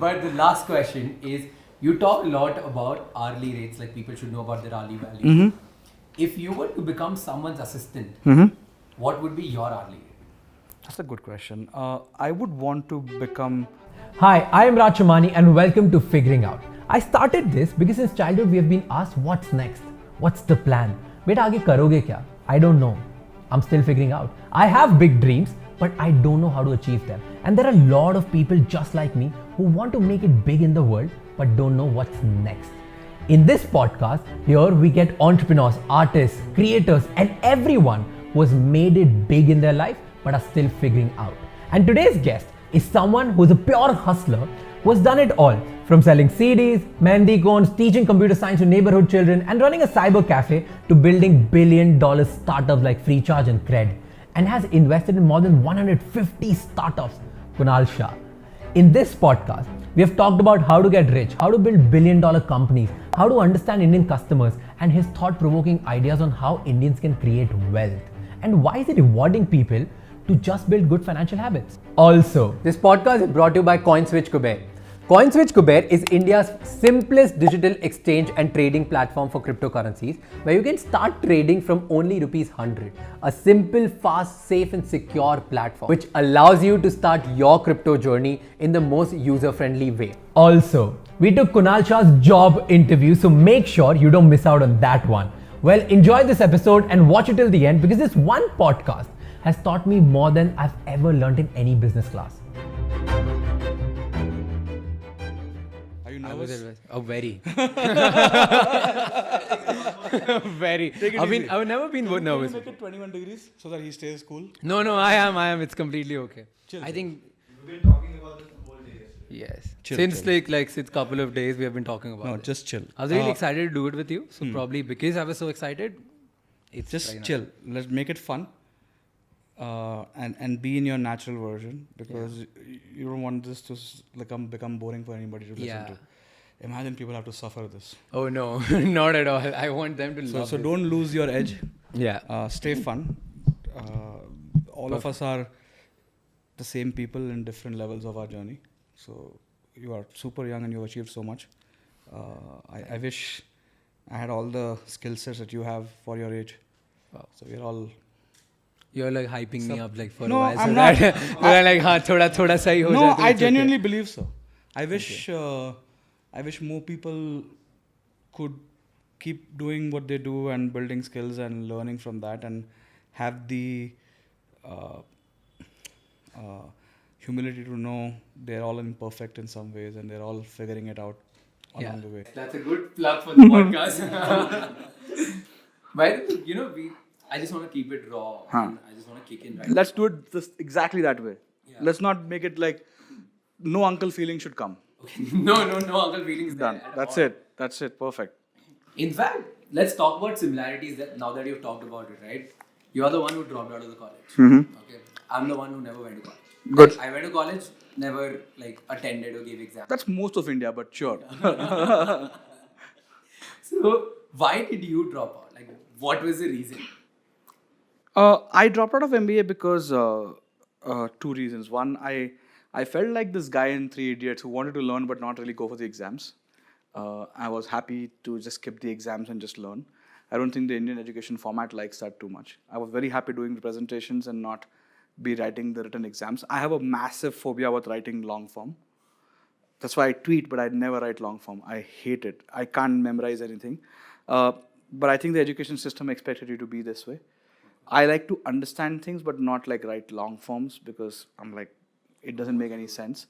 But the last question is, you talk a lot about hourly rates, like people should know about their hourly value. If you were to become someone's assistant, what would be your hourly rate? That's a good question. I would want to become. Hi, I am Raj Chamani and welcome to Figuring Out. I started this because since childhood we have been asked what's next, what's the plan. Beta aage karoge kya? I don't know. I'm still figuring out. I have big dreams, but I don't know how to achieve them. And there are a lot of people just like me who want to make it big in the world, but don't know what's next. In this podcast, here we get entrepreneurs, artists, creators, and everyone who has made it big in their life but are still figuring out. And today's guest is someone who's a pure hustler who has done it all, from selling CDs, mehndi cones, teaching computer science to neighborhood children, and running a cyber cafe to building billion-dollar startups like Freecharge and Cred, and has invested in more than 150 startups. Kunal Shah. In this podcast, we have talked about how to get rich, how to build billion-dollar companies, how to understand Indian customers, and his thought-provoking ideas on how Indians can create wealth. And why is it rewarding people to just build good financial habits? Also, this podcast is brought to you by CoinSwitch Kuber. CoinSwitch Kuber is India's simplest digital exchange and trading platform for cryptocurrencies, where you can start trading from only ₹100. A simple, fast, safe and secure platform which allows you to start your crypto journey in the most user-friendly way. Also, we took Kunal Shah's job interview, so make sure you don't miss out on that one. Well, enjoy this episode and watch it till the end, because this one podcast has taught me more than I've ever learned in any business class. Are you nervous? Oh, very. Very. I've never been nervous. Can you make it 21 degrees so that he stays cool? No, I am. It's completely okay. Chill. I think, We've been talking about this the whole day yesterday. yes. Chill, since chill. since couple of days we have been talking about No, it. just chill. I was really excited to do it with you. So probably because I was so excited, it's Just right now. chill. Let's make it fun. And be in your natural version, because you don't want this to become boring for anybody to listen Yeah. to. Imagine people have to suffer this. Oh no, not at all. I want them to love So this. don't lose your edge. Yeah. Stay fun. All of us are the same people in different levels of our journey. So you are super young and you've achieved so much. I wish I had all the skill sets that you have for your age. Wow. So we're all. You're like hyping me up like for No, a while. I'm so not. That you're like, हाँ थोड़ा सही हो No, जाए तो I it's okay. genuinely believe so. I wish more people could keep doing what they do and building skills and learning from that, and have the humility to know they're all imperfect in some ways and they're all figuring it out along the way. That's a good plug for the podcast. But I just want to keep it raw. And I just want to kick in right. Let's do it exactly that way. Yeah. Let's not make it like no uncle feeling should come. Okay. No uncle feelings there. Done. at That's all. it. That's it. Perfect. In fact, let's talk about similarities now that you've talked about it, right? You're the one who dropped out of the college. Okay. I'm the one who never went to college. Good. I went to college, never attended or gave exams. That's most of India, but sure. So why did you drop out? Like, what was the reason? I dropped out of MBA because two reasons. One, I felt like this guy in Three Idiots who wanted to learn but not really go for the exams. I was happy to just skip the exams and just learn. I don't think the Indian education format likes that too much. I was very happy doing the presentations and not be writing the written exams. I have a massive phobia with writing long form. That's why I tweet, but I never write long form. I hate it. I can't memorize anything. But I think the education system expected you to be this way. I like to understand things, but not write long forms, because I'm like, it doesn't make any sense.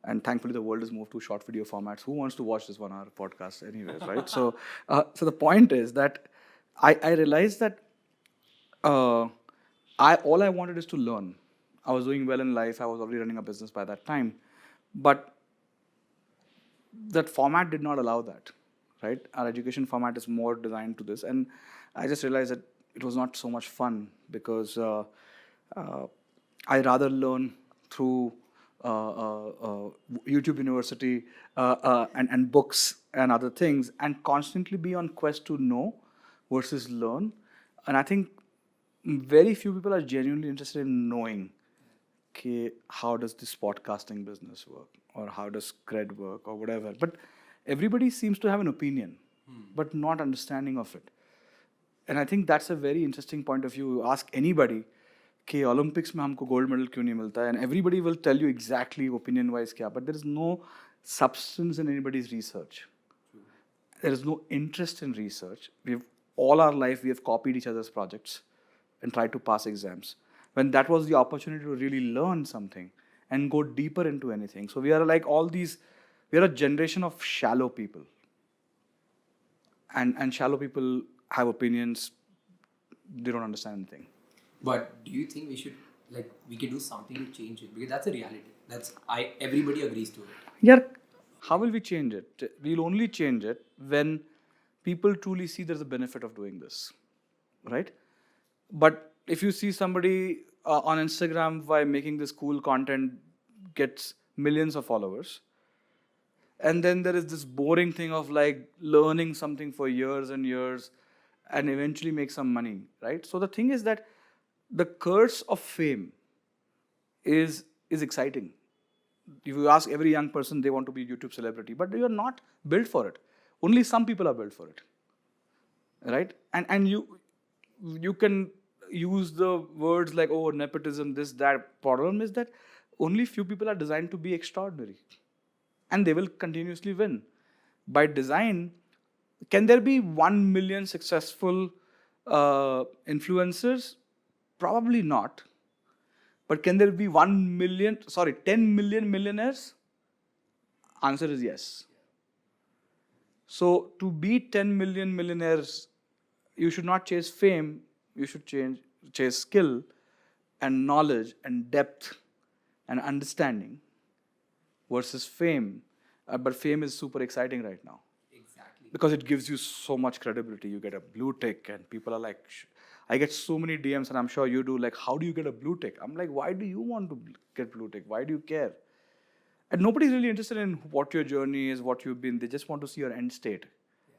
And thankfully, the world has moved to short video formats. Who wants to watch this 1 hour podcast anyways, right? So the point is that I realized that all I wanted is to learn. I was doing well in life. I was already running a business by that time. But that format did not allow that, right? Our education format is more designed to this. And I just realized that it was not so much fun, because I rather learn through YouTube University and books and other things, and constantly be on quest to know versus learn. And I think very few people are genuinely interested in knowing. okay, how does this podcasting business work, or how does Cred work, or whatever. But everybody seems to have an opinion, but not understanding of it. And I think that's a very interesting point of view. You ask anybody, कि Olympics में हमको gold medal क्यों नहीं मिलता है, and everybody will tell you exactly opinion wise क्या, but there is no substance in anybody's research. There is no interest in research. All our life we have copied each other's projects and tried to pass exams, when that was the opportunity to really learn something and go deeper into anything. So we are like we are a generation of shallow people. And shallow people have opinions, they don't understand anything. But do you think we can do something to change it? Because that's a reality. Everybody agrees to it. Yeah, how will we change it? We'll only change it when people truly see there's a benefit of doing this, right? But if you see somebody on Instagram by making this cool content gets millions of followers, and then there is this boring thing of like learning something for years and years and eventually make some money, right? So the thing is that the curse of fame is exciting. If you ask every young person, they want to be a YouTube celebrity, but you are not built for it. Only some people are built for it, right? And you can use the words like, oh, nepotism, this, that. Problem is that only few people are designed to be extraordinary, and they will continuously win. By design, can there be 1 million successful influencers? Probably not. But can there be 10 million millionaires? Answer is yes. So to be 10 million millionaires, you should not chase fame, you should chase skill and knowledge and depth and understanding versus fame. But fame is super exciting right now. Exactly. Because it gives you so much credibility. You get a blue tick and people are like, I get so many DMs, and I'm sure you do, like, how do you get a blue tick? I'm like, why do you want to get blue tick? Why do you care? And nobody's really interested in what your journey is, what you've been. They just want to see your end state. Yeah.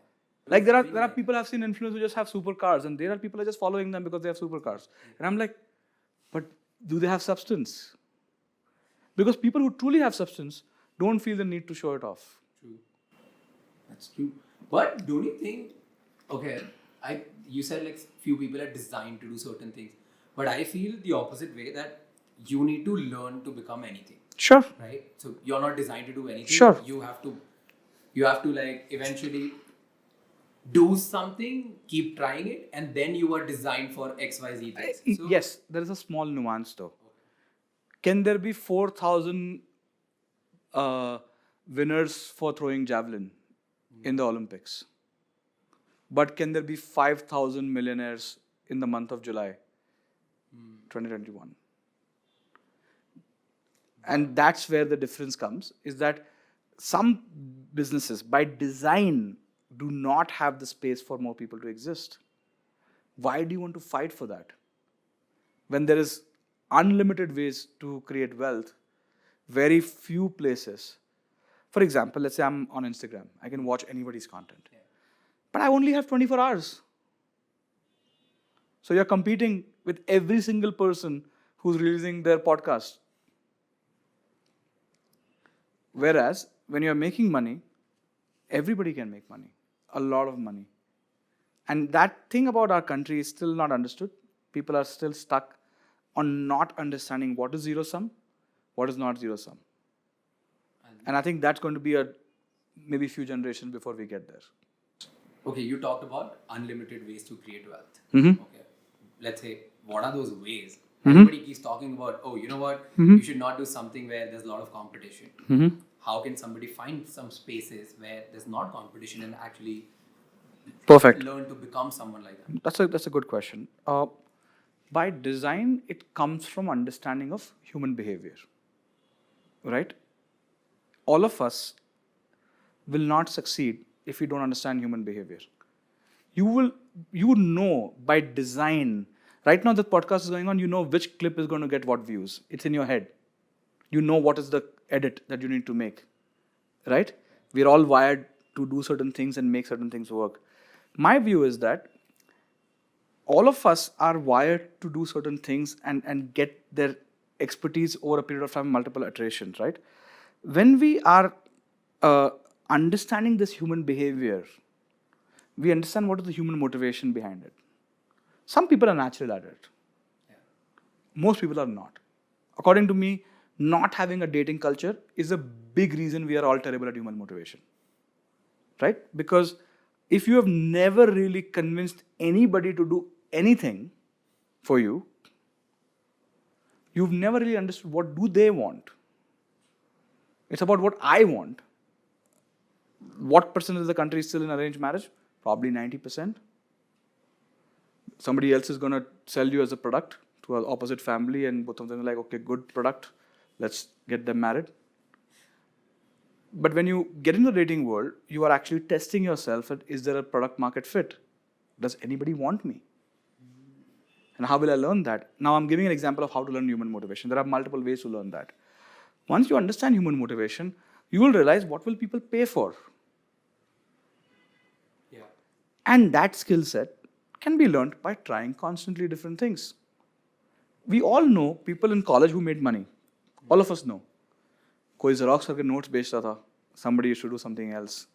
Like there are people I've seen influencers who just have supercars, and there are people who are just following them because they have supercars. And I'm like, but do they have substance? Because people who truly have substance don't feel the need to show it off. True. That's true. But don't you think, okay, you said like few people are designed to do certain things, but I feel the opposite way, that you need to learn to become anything. Sure. Right? So you're not designed to do anything. Sure. You have to like eventually do something, keep trying it, and then you are designed for XYZ things. So, yes, there is a small nuance though. Can there be 4,000 winners for throwing javelin in the Olympics? But can there be 5,000 millionaires in the month of July 2021? And that's where the difference comes, is that some businesses by design do not have the space for more people to exist. Why do you want to fight for that? When there is unlimited ways to create wealth, very few places. For example, let's say I'm on Instagram. I can watch anybody's content. Yeah. But I only have 24 hours. So you're competing with every single person who's releasing their podcast. Whereas, when you're making money, everybody can make money. A lot of money. And that thing about our country is still not understood. People are still stuck on not understanding what is zero sum, what is not zero sum. And I think that's going to be maybe few generations before we get there. Okay, you talked about unlimited ways to create wealth. Mm-hmm. Okay, let's say, what are those ways? Mm-hmm. Everybody keeps talking about, oh, you know what? Mm-hmm. You should not do something where there's a lot of competition. Mm-hmm. How can somebody find some spaces where there's not competition and actually Perfect. learn to become someone like that? That's a good question. By design, it comes from understanding of human behavior, right? All of us will not succeed if we don't understand human behavior. You know by design. Right now, the podcast is going on. You know which clip is going to get what views. It's in your head. You know what is the edit that you need to make, right? We're all wired to do certain things and make certain things work. My view is that all of us are wired to do certain things and get their expertise over a period of time, multiple iterations, right? When we are understanding this human behavior, we understand what is the human motivation behind it. Some people are natural at it. Most people are not. According to me, not having a dating culture is a big reason we are all terrible at human motivation. Right? Because if you have never really convinced anybody to do anything for you, you've never really understood what do they want. It's about what I want. What percentage of the country is still in arranged marriage? Probably 90%. Somebody else is going to sell you as a product to an opposite family, and both of them are like, okay, good product, let's get them married. But when you get into the dating world, you are actually testing yourself at, is there a product market fit? Does anybody want me? And how will I learn that? Now I'm giving an example of how to learn human motivation. There are multiple ways to learn that. Once you understand human motivation, you will realize what will people pay for. Yeah. And that skill set can be learned by trying constantly different things. We all know people in college who made money. All of us know. कोई Xerox करके notes बेचता था. Somebody used to do something else.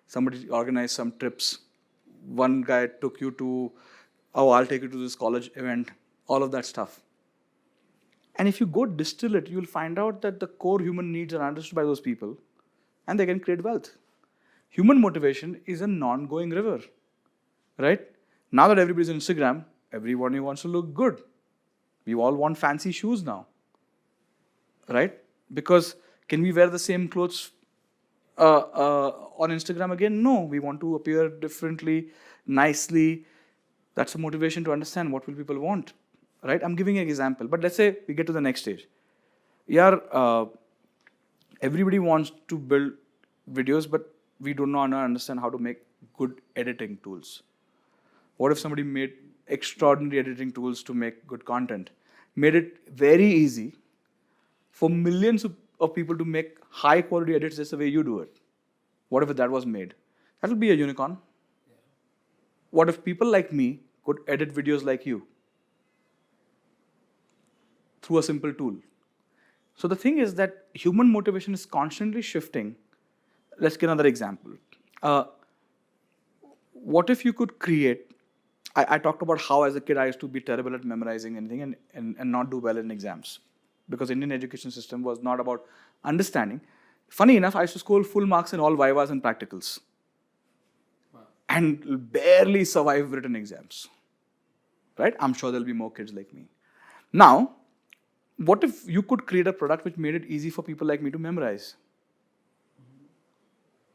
Somebody organized some trips. One guy took you to, oh, I'll take you to this college event. All of that stuff. And if you go distill it, you'll find out that the core human needs are understood by those people and they can create wealth. Human motivation is a non-going river, right? Now that everybody's on Instagram, everybody wants to look good. We all want fancy shoes now, right? Because can we wear the same clothes on Instagram again? No, we want to appear differently, nicely. That's a motivation to understand what will people want, right? I'm giving an example, but let's say we get to the next stage. Everybody wants to build videos, but we do not understand how to make good editing tools. What if somebody made extraordinary editing tools to make good content? Made it very easy for millions of people to make high quality edits just the way you do it. What if that was made? That will be a unicorn. Yeah. What if people like me could edit videos like you through a simple tool? So the thing is that human motivation is constantly shifting. Let's get another example. What if you could create, I talked about how as a kid I used to be terrible at memorizing anything and not do well in exams. Because Indian education system was not about understanding. Funny enough, I used to score full marks in all vivas and practicals. Wow. And barely survive written exams. Right? I'm sure there'll be more kids like me. Now, what if you could create a product which made it easy for people like me to memorize?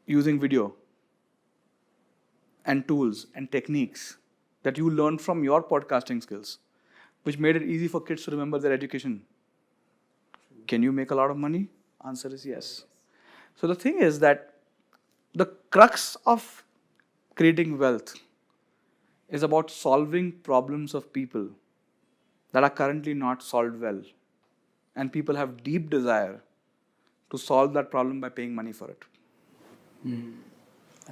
Using video and tools and techniques that you learned from your podcasting skills, which made it easy for kids to remember their education. Can you make a lot of money? Answer is yes. So the thing is that the crux of creating wealth is about solving problems of people that are currently not solved well. And people have deep desire to solve that problem by paying money for it. And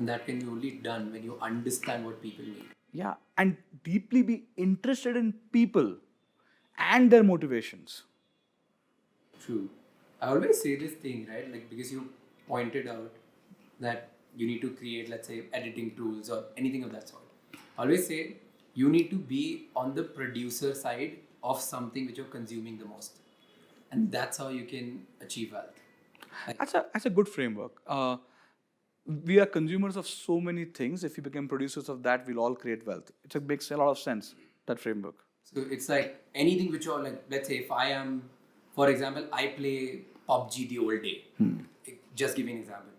that can be only done when you understand what people need. Yeah, and deeply be interested in people and their motivations. True. I always say this thing, right? Like, because you pointed out that you need to create, let's say, editing tools or anything of that sort. I always say you need to be on the producer side of something which you're consuming the most. And that's how you can achieve wealth. That's a good framework. We are consumers of so many things. If we become producers of that, we'll all create wealth. It makes a lot of sense, that framework. So it's like anything which you're like, let's say if I am, for example, I play PUBG the whole day. Just giving an example.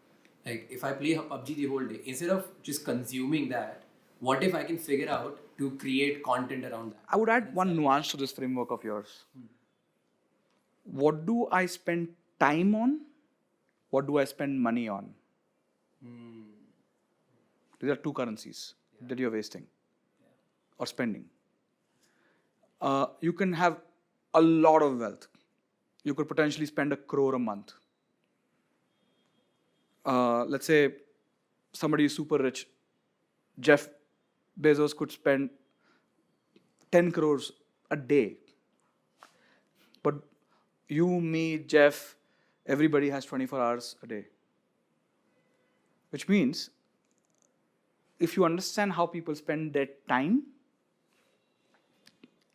Like if I play PUBG the whole day, instead of just consuming that, what if I can figure out to create content around that? I would add one nuance to this framework of yours. What do I spend time on? What do I spend money on? These are two currencies that you're wasting or spending. You can have a lot of wealth. You could potentially spend 1 crore a month. Let's say somebody is super rich. Jeff Bezos could spend 10 crores a day. But you, me, Jeff, everybody has 24 hours a day. Which means, if you understand how people spend their time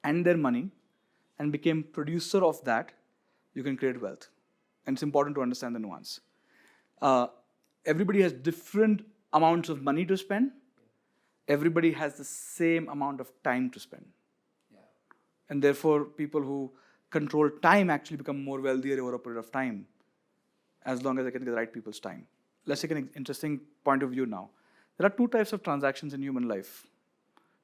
and their money and became producer of that, you can create wealth. And it's important to understand the nuance. Everybody has different amounts of money to spend. Everybody has the same amount of time to spend. And therefore, people who control time actually become more wealthier over a period of time, as long as they can get the right people's time. Let's take an interesting point of view now. There are two types of transactions in human life.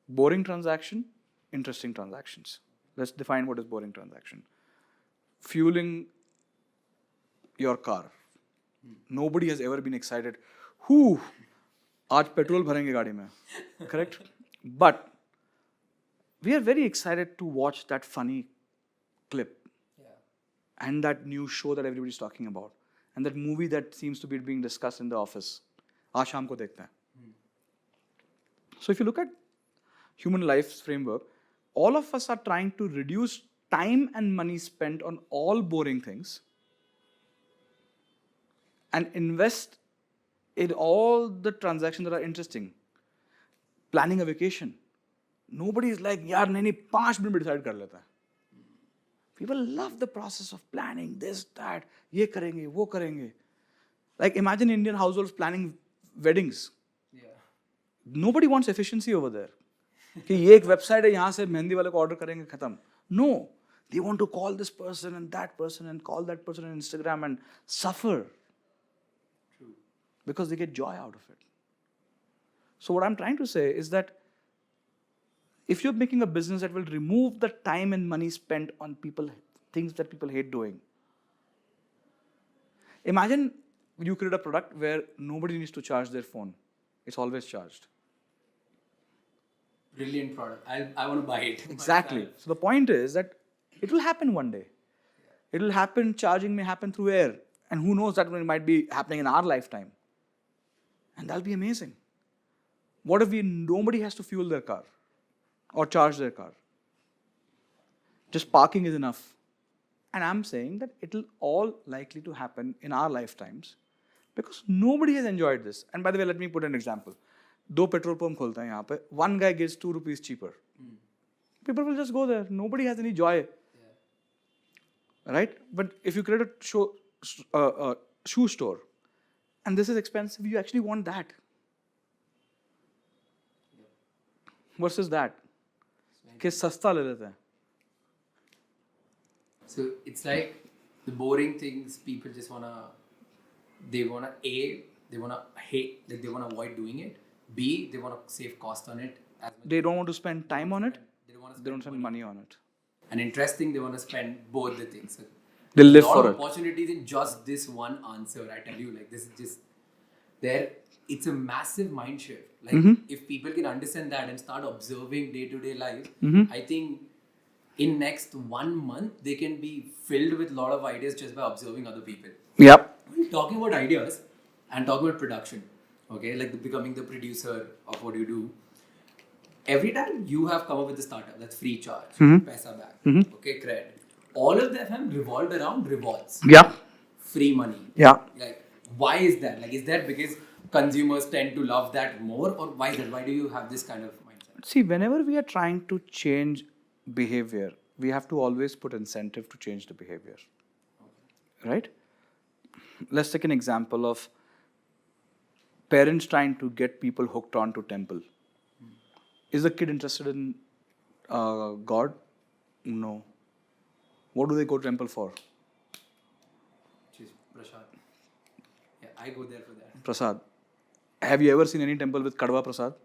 Boring transaction, interesting transactions. Let's define what is boring transaction. Fueling your car. Nobody has ever been excited. Whoo, आज petrol भरेंगे गाड़ी में. Correct? But we are very excited to watch that funny clip and that new show that everybody's talking about and that movie that seems to be being discussed in the office. आज शाम को देखते हैं. So if you look at human life's framework, all of us are trying to reduce time and money spent on all boring things and invest in all the transactions that are interesting. Planning a vacation. Nobody is like, yaar, nahi, 5 minute में decide कर लेता है. People love the process of planning this, that, ये करेंगे, वो करेंगे. Like imagine Indian households planning weddings. Nobody wants efficiency over there. कि ये एक website है, यहाँ से मेहंदी वाले को order करेंगे, खत्म. No. They want to call this person and call that person on Instagram and suffer. Because they get joy out of it. So what I'm trying to say is that if you're making a business that will remove the time and money spent on people, things that people hate doing. Imagine you create a product where nobody needs to charge their phone. It's always charged. Brilliant product. I want to buy it. Exactly. So the point is that it will happen one day. It will happen, charging may happen through air. And who knows, that it might be happening in our lifetime. And that'll be amazing. What if nobody has to fuel their car or charge their car? Just parking is enough. And I'm saying that it'll all likely to happen in our lifetimes because nobody has enjoyed this. And by the way, let me put an example. 2 petrol pump खोलते हैं यहाँ पे. One guy gives 2 rupees cheaper. People will just go there. Nobody has any joy. Right? But if you create a shoe store, and this is expensive, you actually want that. Versus that. कि सस्ता ले लेते हैं. So it's like the boring things people just they wanna hate, like they wanna avoid doing it. B, they wanna save cost on it. They don't want to spend time on it. They don't They don't spend money on it. And interesting, they wanna spend both the things. So They live a lot for of it. opportunities in just this one answer. I tell you, like this is just there. It's a massive mind shift. Like if people can understand that and start observing day-to-day life, I think in next 1 month they can be filled with a lot of ideas just by observing other people. Yep. Talking about ideas and talking about production, okay, like becoming the producer of what you do. Every time you have come up with a startup that's free charge, paisa back, okay, Cred, all of them have revolved around rewards. Yeah. Free money. Yeah. Like, why is that? Like, is that because consumers tend to love that more, or why is that? Why do you have this kind of mindset? See, whenever we are trying to change behavior, we have to always put incentive to change the behavior. Right? Let's take an example of parents trying to get people hooked on to temple. Is the kid interested in God? No. What do they go to temple for? Which is prasad. Yeah, I go there for that. Prasad. Have you ever seen any temple with kadwa prasad?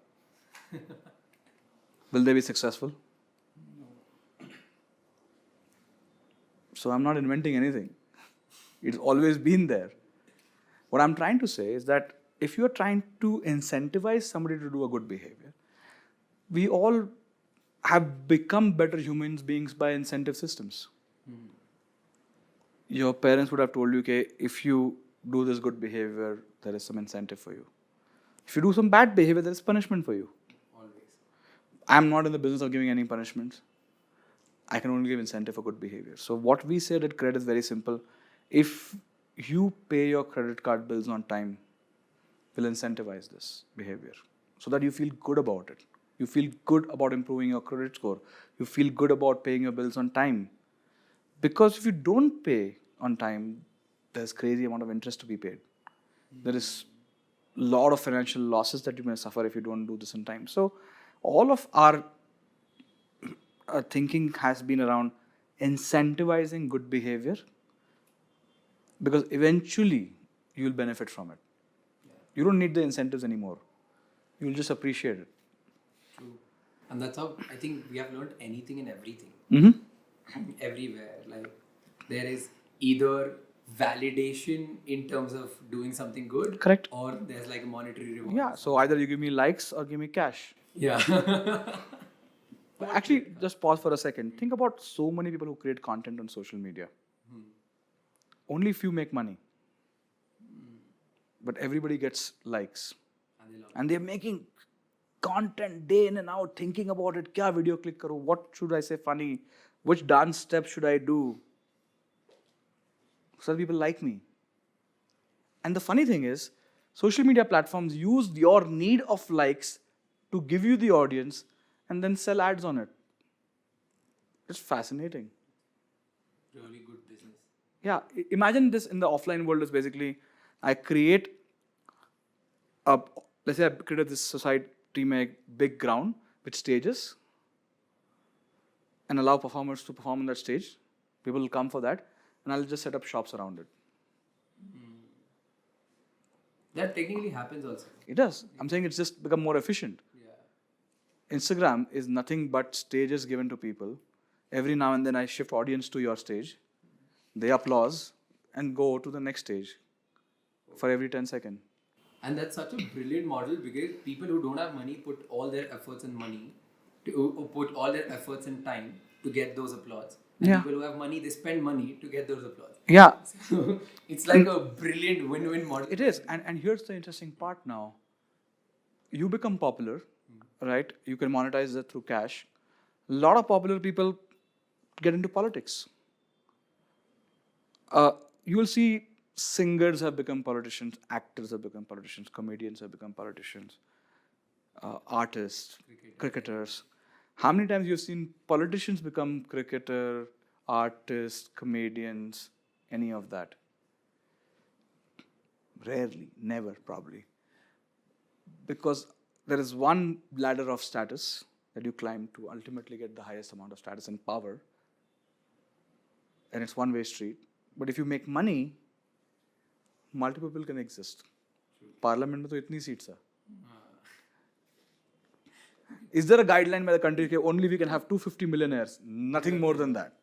Will they be successful? No. So I'm not inventing anything. It's always been there. What I'm trying to say is that if you're trying to incentivize somebody to do a good behavior, we all have become better human beings by incentive systems. Your parents would have told you, okay, if you do this good behavior, there is some incentive for you. If you do some bad behavior, there is punishment for you. Always. I'm not in the business of giving any punishments. I can only give incentive for good behavior. So what we said at Cred is very simple. If you pay your credit card bills on time, we'll incentivize this behavior so that you feel good about it. You feel good about improving your credit score. You feel good about paying your bills on time. Because if you don't pay on time, there's crazy amount of interest to be paid. There is a lot of financial losses that you may suffer if you don't do this on time. So all of our thinking has been around incentivizing good behavior because eventually you'll benefit from it. You don't need the incentives anymore. You'll just appreciate it. True. And that's how I think we have learned anything and everything. Mm-hmm. Everywhere. Like there is either validation in terms of doing something good. Correct. Or there's like a monetary reward. Yeah, so either you give me likes or give me cash. Yeah. But actually, just pause for a second. Think about so many people who create content on social media. Only few make money. But everybody gets likes. And they're making content day in and out, thinking about it. Kya video click karo? What should I say funny? Which dance step should I do? So that people like me. And the funny thing is, social media platforms use your need of likes to give you the audience and then sell ads on it. It's fascinating. Really good business. Yeah, imagine this in the offline world is basically, I create let's say I created this society make big ground with stages and allow performers to perform on that stage. People will come for that and I'll just set up shops around it. That technically happens also. It does. I'm saying it's just become more efficient. Yeah. Instagram is nothing but stages given to people. Every now and then I shift audience to your stage. They applause and go to the next stage for every 10 seconds. And that's such a brilliant model because people who don't have money put all their efforts and money to put all their efforts and time to get those applause. And Yeah. people who have money, they spend money to get those applause. Yeah, So it's like a brilliant win-win model. it is. And here's the interesting part now. You become popular, right? You can monetize that through cash. A lot of popular people get into politics. You will see singers have become politicians, actors have become politicians, comedians have become politicians, artists, cricketers. How many times you've seen politicians become cricketer, artists, comedians, any of that? Rarely, never, probably. Because there is one ladder of status that you climb to ultimately get the highest amount of status and power. And it's one-way street. But if you make money, multiple people can exist. Parliament में तो इतनी seats है. Is there a guideline by the country that only we can have 250 millionaires? Nothing more than that.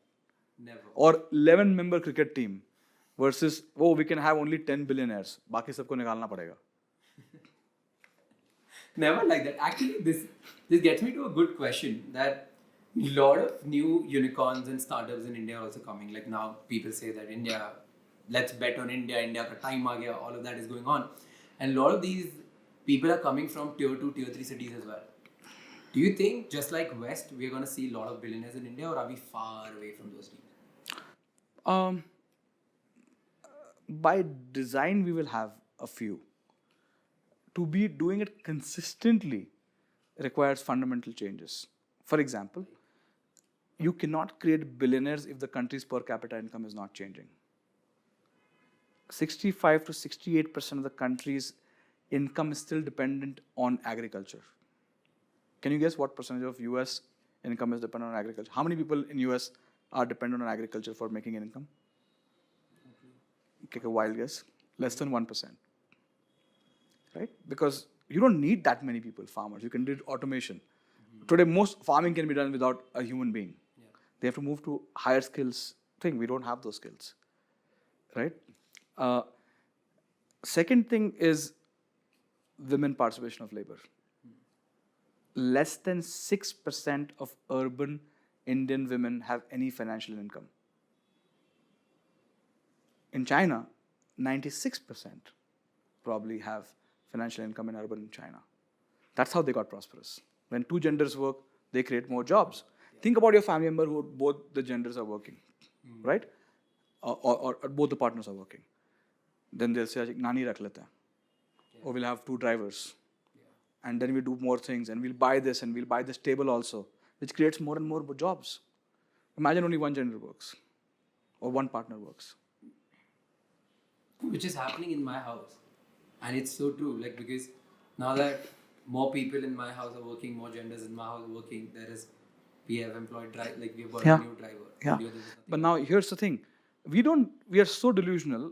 Never. Or 11-member cricket team versus we can have only 10 billionaires. बाकी सबको निकालना पड़ेगा. Never like that. Actually, this gets me to a good question that a lot of new unicorns and startups in India are also coming. Like now, people say that India, let's bet on India. India ka time aa gaya. All of that is going on, and a lot of these people are coming from tier 2, tier 3 cities as well. Do you think, just like West, we're going to see a lot of billionaires in India, or are we far away from those teams? By design, we will have a few. To be doing it consistently requires fundamental changes. For example, you cannot create billionaires if the country's per capita income is not changing. 65 to 68% of the country's income is still dependent on agriculture. Can you guess what percentage of US income is dependent on agriculture? How many people in US are dependent on agriculture for making an income? Take a wild guess. Less than 1%. Right? Because you don't need that many people, farmers. You can do automation. Today, most farming can be done without a human being. Yeah. They have to move to higher skills thing. We don't have those skills. Right? Second thing is women participation of labor. Less than 6% of urban Indian women have any financial income. In China, 96% probably have financial income in urban China. That's how they got prosperous. When two genders work, they create more jobs. Think about your family member who both the genders are working, right? Or both the partners are working. Then they'll say, Nani rakh lete hain. Or we'll have 2 drivers. And then we do more things and we'll buy this and we'll buy this table also, which creates more and more jobs. Imagine only one gender works or one partner works. Which is happening in my house. And it's so true, like, because now that more people in my house are working, more genders in my house are working, we have employed, like, we've got a new driver. Yeah. Earlier there was nothing. But now here's the thing. We are so delusional.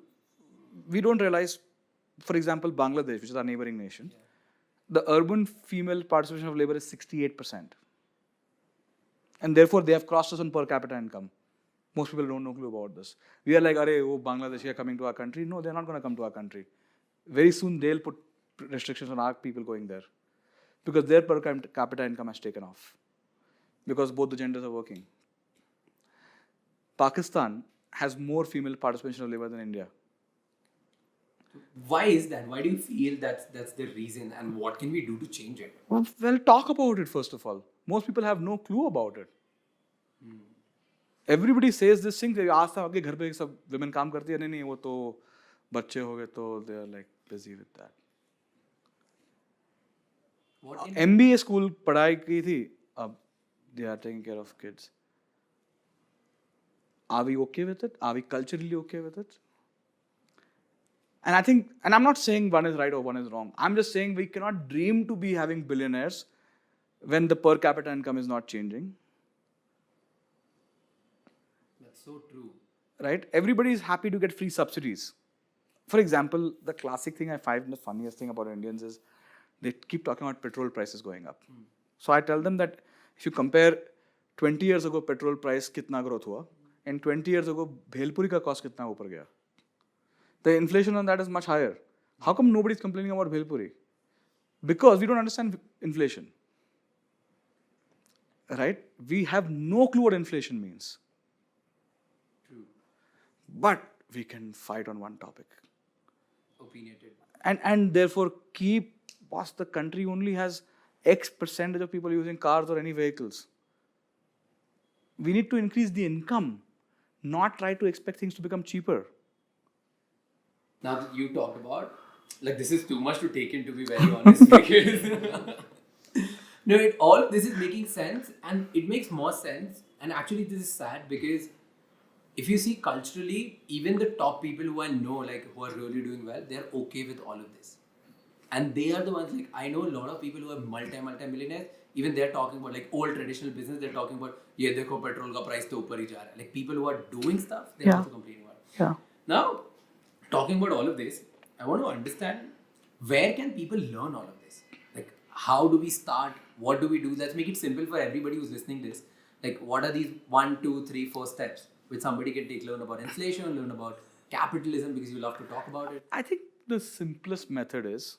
We don't realize, for example, Bangladesh, which is our neighboring nation, the urban female participation of labor is 68%. And therefore, they have crossed us on per capita income. Most people don't know clue about this. We are like, oh, Bangladesh are coming to our country. No, they're not going to come to our country. Very soon, they'll put restrictions on our people going there. Because their per capita income has taken off. Because both the genders are working. Pakistan has more female participation of labor than India. Why is that? Why do you feel that's the reason? And what can we do to change it? Well, talk about it first of all. Most people have no clue about it. Everybody says this thing. They ask them, घर पे सब women काम करती है नहीं वो तो बच्चे हो गए तो they are like busy with that. MBA school पढ़ाई की थी अब they are taking care of kids. Are we okay with it? Are we culturally okay with it? And I think, and I'm not saying one is right or one is wrong. I'm just saying we cannot dream to be having billionaires when the per capita income is not changing. That's so true. Right? Everybody is happy to get free subsidies. For example, the classic thing I find the funniest thing about Indians is they keep talking about petrol prices going up. So I tell them that if you compare 20 years ago petrol price kitna growth hua, and 20 years ago bhelpuri ka cost kitna upar gaya. The inflation on that is much higher. How come nobody is complaining about bhelpuri? Because we don't understand inflation. Right? We have no clue what inflation means. True. But we can fight on one topic. Opinionated. And therefore the country only has X percentage of people using cars or any vehicles. We need to increase the income, not try to expect things to become cheaper. Now that you talked about, like, this is too much to take in, to be very honest, because no, all of this is making sense, and it makes more sense. And actually, this is sad because if you see culturally, even the top people who I know, like, who are really doing well, they're okay with all of this. And they are the ones, like, I know a lot of people who are multi-millionaires, even they're talking about, like, old traditional business, they're talking about, ye dekho petrol ka price to upar hi ja raha hai. Like, people who are doing stuff, they're also complaining about it. Yeah. Now, talking about all of this, I want to understand, where can people learn all of this? Like, how do we start? What do we do? Let's make it simple for everybody who's listening to this. Like, what are these 1, 2, 3, 4 steps which somebody can take? Learn about inflation, learn about capitalism, because you love to talk about it. I think the simplest method is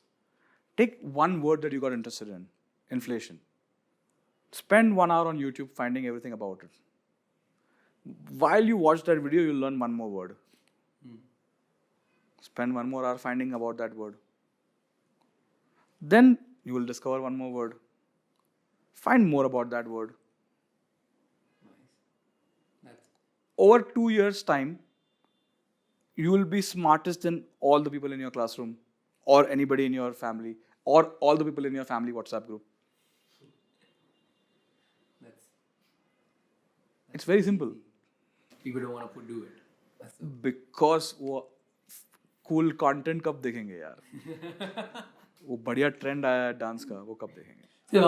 take one word that you got interested in, inflation. Spend 1 hour on YouTube finding everything about it. While you watch that video, you'll learn one more word. Spend 1 more hour finding about that word. Then you will discover 1 more word. Find more about that word. Nice. Over 2 years' time, you will be smartest than all the people in your classroom, or anybody in your family, or all the people in your family WhatsApp group. It's very simple. People don't want to do it. Because cool content कब देखेंगे यार? वो बढ़िया trend आया है dance का, वो कब देखेंगे? So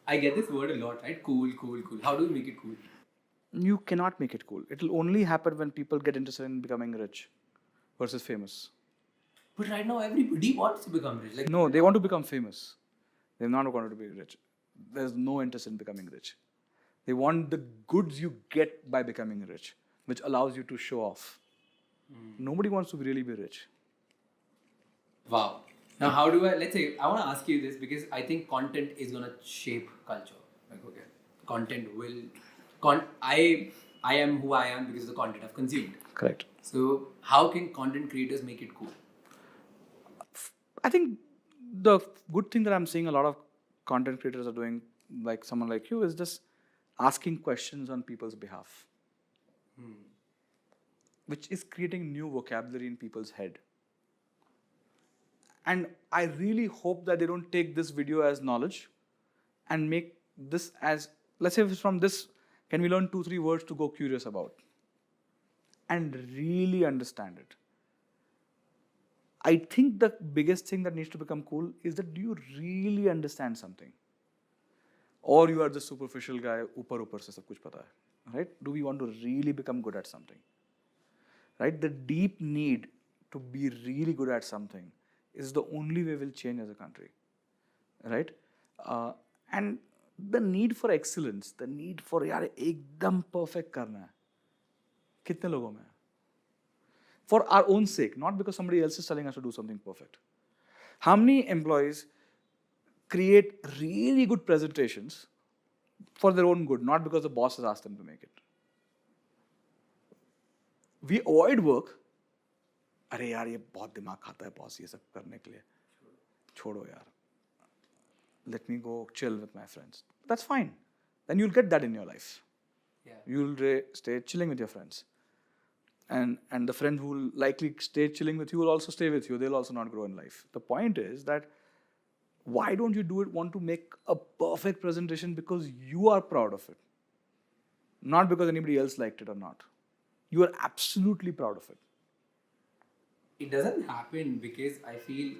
I get this word a lot, right? Cool. How do we make it cool? You cannot make it cool. It will only happen when people get interested in becoming rich versus famous. But right now everybody wants to become rich. Like, No, they want to become famous. They're not going to be rich. There's no interest in becoming rich. They want the goods you get by becoming rich, which allows you to show off. Nobody wants to really be rich. wow. Now, let's say, I want to ask you this because I think content is going to shape culture. Like, okay, content will, I am who I am because of the content I've consumed. Correct. So, how can content creators make it cool? I think the good thing that I'm seeing a lot of content creators are doing like someone like you, is just asking questions on people's behalf, which is creating new vocabulary in people's head. And I really hope that they don't take this video as knowledge and make this as, let's say from this, can we learn 2-3 words to go curious about and really understand it. I think the biggest thing that needs to become cool is that do you really understand something? Or you are the superficial guy, upar se sab kuch pata hai, right? Do we want to really become good at something? Right? The deep need to be really good at something is the only way we'll change as a country, right? And the need for excellence, the need for यार एकदम perfect करना है, कितने लोगों में है? For our own sake, not because somebody else is telling us to do something perfect. How many employees create really good presentations for their own good, not because the boss has asked them to make it? We avoid work. अरे यार ये बहुत दिमाग खाता है boss ये सब करने के लिए, छोड़ो यार. Let me go chill with my friends. That's fine. Then you'll get that in your life. Yeah. You'll stay chilling with your friends. And the friend who will likely stay chilling with you will also stay with you. They'll also not grow in life. The point is that why don't you want to make a perfect presentation because you are proud of it? Not because anybody else liked it or not. You are absolutely proud of it. It doesn't happen because I feel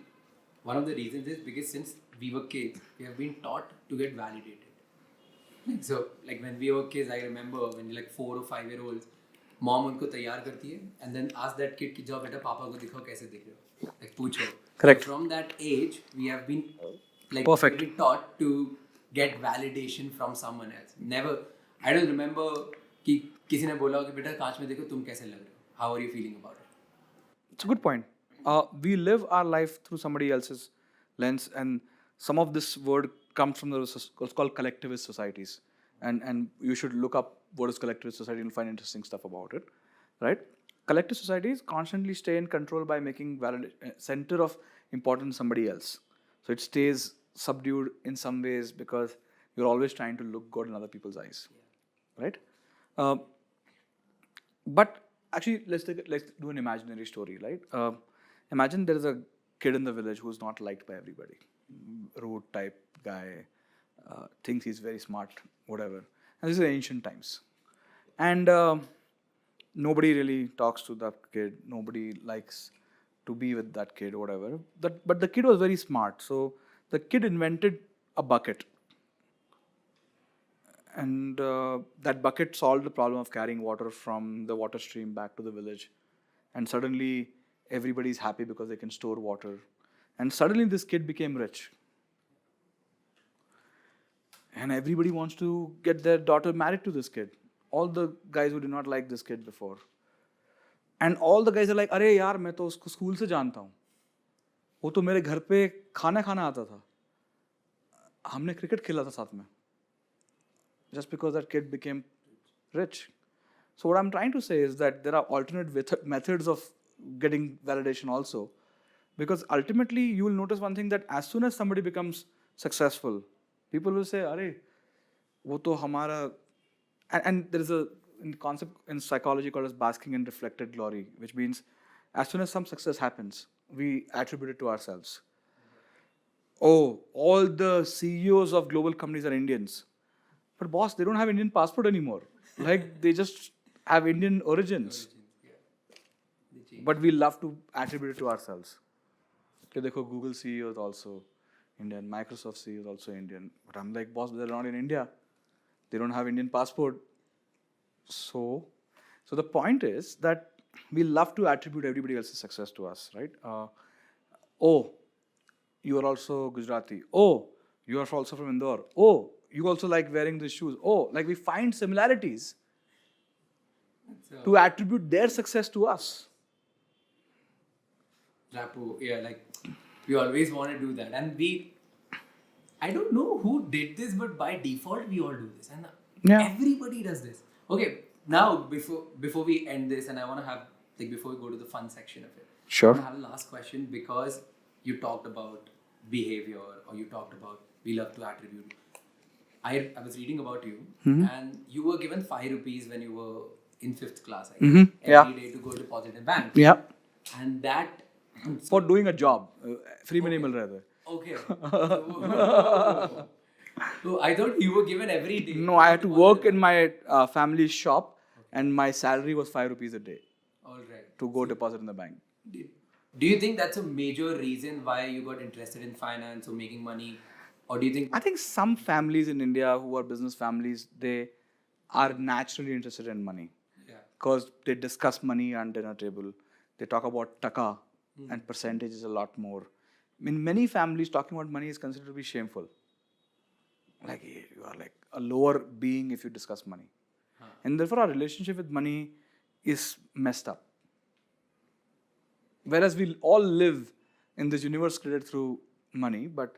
one of the reasons is because since we were kids, we have been taught to get validated. So, like when we were kids, I remember when you're like 4 or 5 year olds, mom unko तैयार करती है and then ask that kid कि जाओ बेटा पापा को दिखाओ कैसे दिख रहे हो, like पूछो. Correct. So from that age, we have been like Perfect. been taught to get validation from someone else. Never, I don't remember कि किसी ने बोला हो कि बेटा कांच में देखो तुम कैसे लग रहे हो. How are you feeling about it? It's a good point. We live our life through somebody else's lens, and some of this word comes from what's called collectivist societies. And you should look up what is collectivist society and find interesting stuff about it, right? Collective societies constantly stay in control by making center of importance somebody else. So it stays subdued in some ways because you're always trying to look good in other people's eyes, right? But actually, let's do an imaginary story, right? Imagine there is a kid in the village who's not liked by everybody, rude type guy, thinks he's very smart, whatever. And this is ancient times, and nobody really talks to that kid. Nobody likes to be with that kid, whatever. But the kid was very smart, so the kid invented a bucket. And that bucket solved the problem of carrying water from the water stream back to the village. And suddenly, everybody's happy because they can store water. And suddenly, this kid became rich. And everybody wants to get their daughter married to this kid. All the guys who did not like this kid before. And all the guys are like, अरे यार मैं तो उसको school से जानता हूँ. वो तो मेरे घर पे खाना आता था. हमने क्रिकेट खेला था साथ में. Just because that kid became rich. So what I'm trying to say is that there are alternate methods of getting validation also. Because ultimately you will notice one thing, that as soon as somebody becomes successful, people will say, "Arey, wo to hamara." And there is a concept in psychology called as basking in reflected glory, which means as soon as some success happens, we attribute it to ourselves. Oh, all the CEOs of global companies are Indians. But boss, they don't have Indian passport anymore. Like they just have Indian origins. But we love to attribute it to ourselves. Okay, देखो, Google CEO is also Indian, Microsoft CEO is also Indian. But I'm like, boss, they're not in India. They don't have Indian passport. So the point is that we love to attribute everybody else's success to us, right? Oh, you are also Gujarati. Oh, you are also from Indore. Oh, you also like wearing these shoes. Oh, like we find similarities to attribute their success to us. Rapport, yeah, like we always want to do that, and I don't know who did this, but by default we all do this, and everybody does this. Okay, now before we end this, and I want to have before we go to the fun section of it, Sure. I want to have a last question, because you talked about behavior, or you talked about we love to attribute. I was reading about you, Mm-hmm. and you were given 5 rupees when you were in 5th class, I guess, Mm-hmm. Yeah. every day to go deposit in bank. Yeah. And that. For doing a job. Free में नहीं मिल रहा था. Okay. So I thought you were given every day. No, I had to work in my family's shop, and my salary was 5 rupees a day All right. to go deposit in the bank. Do you think that's a major reason why you got interested in finance or making money? Or do you think I think some families in India who are business families, they are naturally interested in money because they discuss money on dinner table. They talk about taka and percentages a lot more. In many families, talking about money is considered to be shameful. Like you are like a lower being if you discuss money. And therefore our relationship with money is messed up. Whereas we all live in this universe created through money, but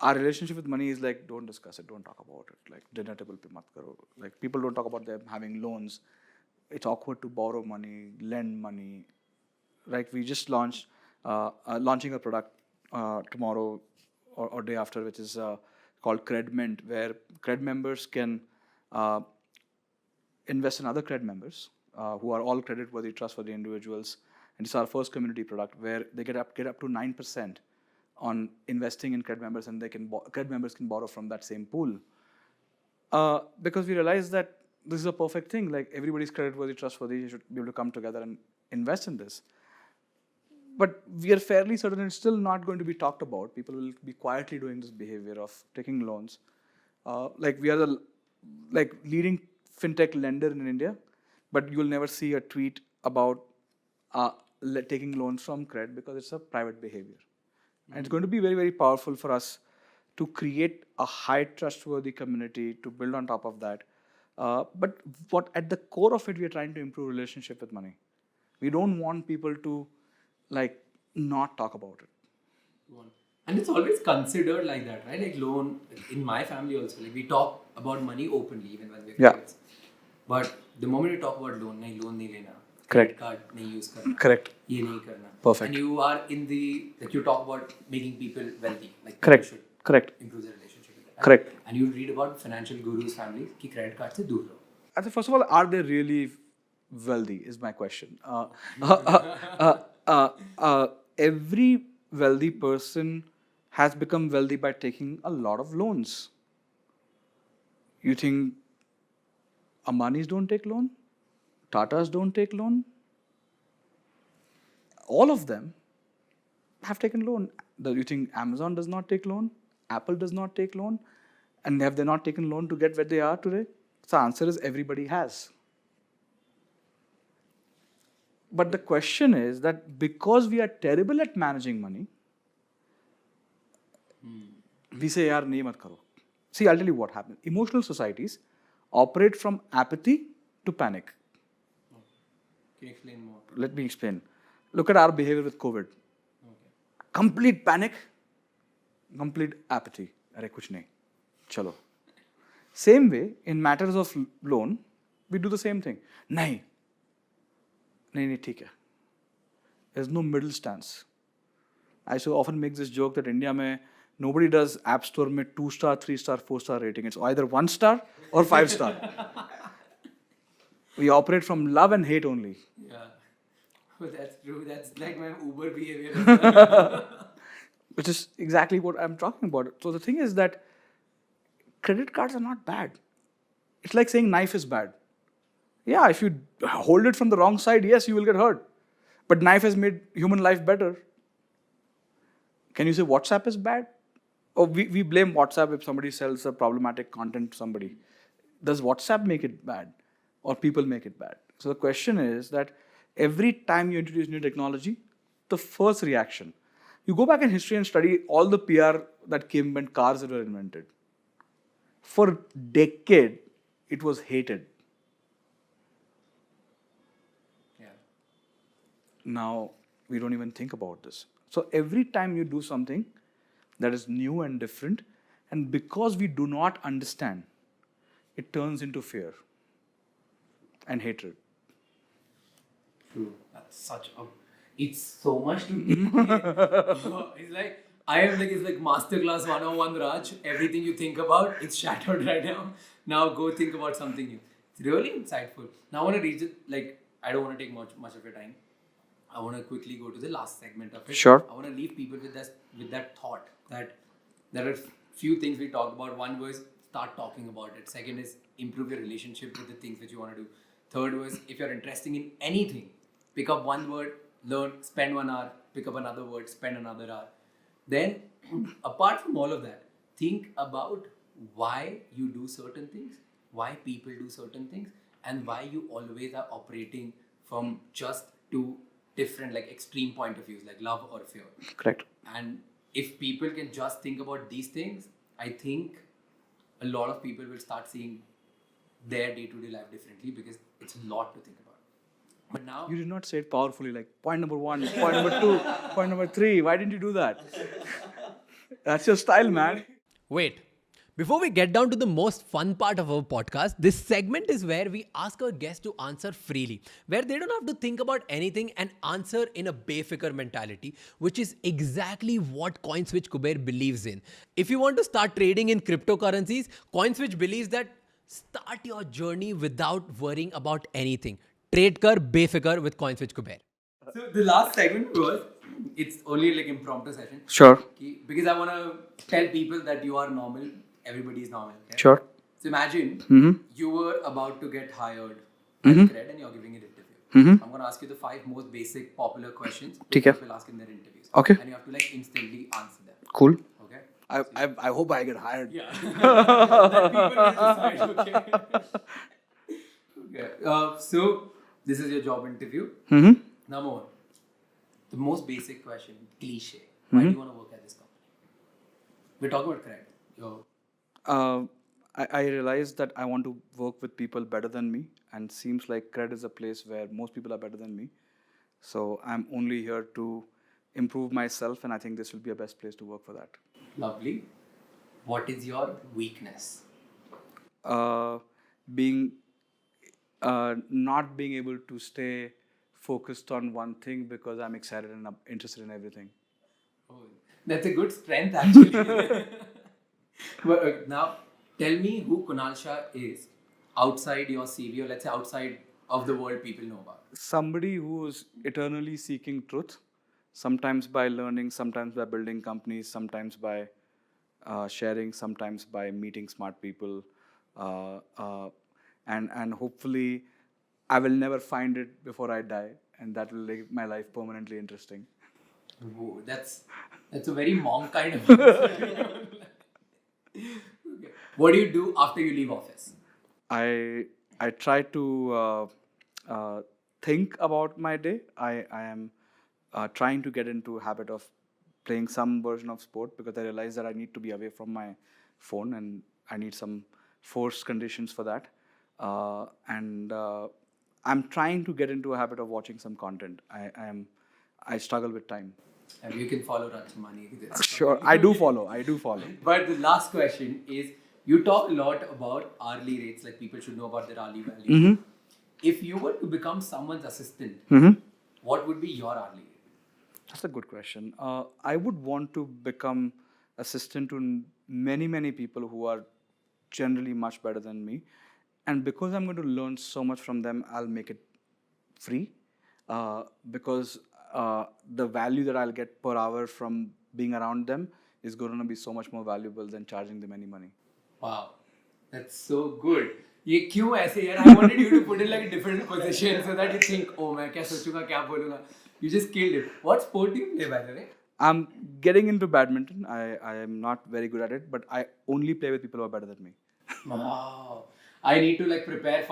our relationship with money is like, don't discuss it, don't talk about it. Like dinner table pe mat karo. Like people don't talk about them having loans. It's awkward to borrow money, lend money. Like we just launched, launching a product tomorrow or day after, which is called Cred Mint, where Cred members can invest in other Cred members who are all credit-worthy, trustworthy individuals. And it's our first community product where they get up to 9% on investing in Cred members, and they can Cred members can borrow from that same pool. Because we realize that this is a perfect thing. Like everybody's credit-worthy, trustworthy. You should be able to come together and invest in this. But we are fairly certain it's still not going to be talked about. People will be quietly doing this behavior of taking loans. Like we are the leading fintech lender in India, but you will never see a tweet about taking loans from Cred because it's a private behavior. And it's going to be very, very powerful for us to create a high trustworthy community to build on top of that. But what at the core of it, we are trying to improve relationship with money. We don't want people to not talk about it. And it's always considered like that, right? Like loan, in my family also, like we talk about money openly even when we're kids. But the moment you talk about loan nahi lena. Correct. Credit card nahi use karna. Correct. Ye nahi karna. Perfect. And you are in the, like you talk about making people wealthy. Like Correct. people should Correct. improve their relationship with it. Correct. And you read about financial gurus families ki credit card se dur raho. I think first of all, are they really wealthy is my question. Every wealthy person has become wealthy by taking a lot of loans. You think Ambanis don't take loan? Tatas don't take loan? All of them have taken loan. You think Amazon does not take loan? Apple does not take loan? And have they not taken loan to get where they are today? So the answer is everybody has. But the question is that because we are terrible at managing money, we say, yaar, nahi mat karo. See, I'll tell you what happens. Emotional societies operate from apathy to panic. Can you explain more? Let me explain. Look at our behavior with COVID. Complete panic, complete apathy. Arey kuch nahi. Chalo. Same way, in matters of loan, we do the same thing. Nahi, theek hai. There's no middle stance. I so often make this joke that India mein nobody does App Store mein 2-star, 3-star, 4-star rating. It's either 1-star or 5-star. We operate from love and hate only. Yeah. Oh, that's true. That's like my Uber behavior. Which is exactly what I'm talking about. So the thing is that credit cards are not bad. It's like saying knife is bad. Yeah, if you hold it from the wrong side, yes, you will get hurt. But knife has made human life better. Can you say WhatsApp is bad? Or we blame WhatsApp if somebody sells a problematic content to somebody. Does WhatsApp make it bad? Or people make it bad? So the question is that every time you introduce new technology, the first reaction, you go back in history and study all the PR that came when cars were invented. For decade, it was hated. Yeah. Now, we don't even think about this. So every time you do something that is new and different, and because we do not understand, it turns into fear and hatred. True. That's such a. It's so much to. It's like I am like, it's like masterclass 101, Raj. Everything you think about, it's shattered right now. Now go think about something new. It's really insightful. Now I want to reach it, like, I don't want to take much of your time. I want to quickly go to the last segment of it. Sure. I want to leave people with that thought that there are few things we talked about. One was start talking about it. Second is improve your relationship with the things that you want to do. Third was if you're interested in anything, pick up one word, learn, spend 1 hour, pick up another word, spend another hour. Then, apart from all of that, think about why you do certain things, why people do certain things, and why you always are operating from just two different, like, extreme point of views, like love or fear. Correct. And if people can just think about these things, I think a lot of people will start seeing their day-to-day life differently, because it's a lot to think about. But now, You did not say it powerfully, like point number 1, point number 2, point number 3. Why didn't you do that? That's your style, man. Wait, before we get down to the most fun part of our podcast, this segment is where we ask our guests to answer freely, where they don't have to think about anything and answer in a befikar mentality, which is exactly what CoinSwitch Kuber believes in. If you want to start trading in cryptocurrencies, CoinSwitch believes that start your journey without worrying about anything. Trade kar befikar with CoinSwitch Kuber. so the last segment was, it's only like impromptu session. Sure. Because I want to tell people that you are normal, everybody is normal. Okay? Sure. So imagine you were about to get hired at Cred and you're giving an interview. I'm going to ask you the 5 most basic popular questions ठीक है. people ask in their interviews. Okay. And you have to like instantly answer them. Cool. Okay? I hope I get hired. Yeah. Let people decide, okay? Okay. So this is your job interview. Number 1. The most basic question, cliche. Why do you want to work at this company? We're talking about Cred. I realized that I want to work with people better than me, and seems like Cred is a place where most people are better than me. So I'm only here to improve myself, and I think this will be a best place to work for that. Lovely. What is your weakness? Being not being able to stay focused on one thing because I'm excited and I'm interested in everything. Oh, that's a good strength, actually. But now, tell me who Kunal Shah is outside your CV, or let's say outside of the world people know about. Somebody who's eternally seeking truth, sometimes by learning, sometimes by building companies, sometimes by sharing, sometimes by meeting smart people, and hopefully I will never find it before I die, and that will make my life permanently interesting. Whoa, that's a very monk kind of answer. Okay. What do you do after you leave office? I try to think about my day. I am trying to get into a habit of playing some version of sport, because I realize that I need to be away from my phone, and I need some forced conditions for that. And I'm trying to get into a habit of watching some content. I struggle with time. And you can follow Rajamani. Sure, I do follow. But the last question is, you talk a lot about hourly rates, like people should know about their hourly value. If you were to become someone's assistant, what would be your hourly rate? That's a good question. I would want to become assistant to many people who are generally much better than me. And because I'm going to learn so much from them, I'll make it free. Because the value that I'll get per hour from being around them is going to be so much more valuable than charging them any money. Wow, that's so good. ये क्यों ऐसे यार? I wanted you to put it like a different position so that you think, oh, मैं क्या सोचूंगा, क्या बोलूंगा. You just killed it. What sport do you play, by the way? I'm getting into badminton. I am not very good at it, but I only play with people who are better than me. Wow. I need to like prepare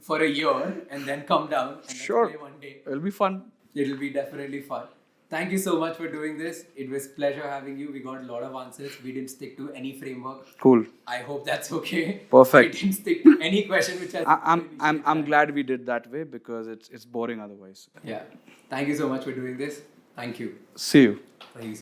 for a year and then come down and let's Sure. play one day. It'll be fun. It'll be definitely fun. Thank you so much for doing this. It was pleasure having you. We got a lot of answers. We didn't stick to any framework. Cool. I hope that's okay. Perfect. We didn't stick to any question which has. I'm glad we did that way, because it's boring otherwise. Yeah. Thank you so much for doing this. Thank you. See you. Thank you.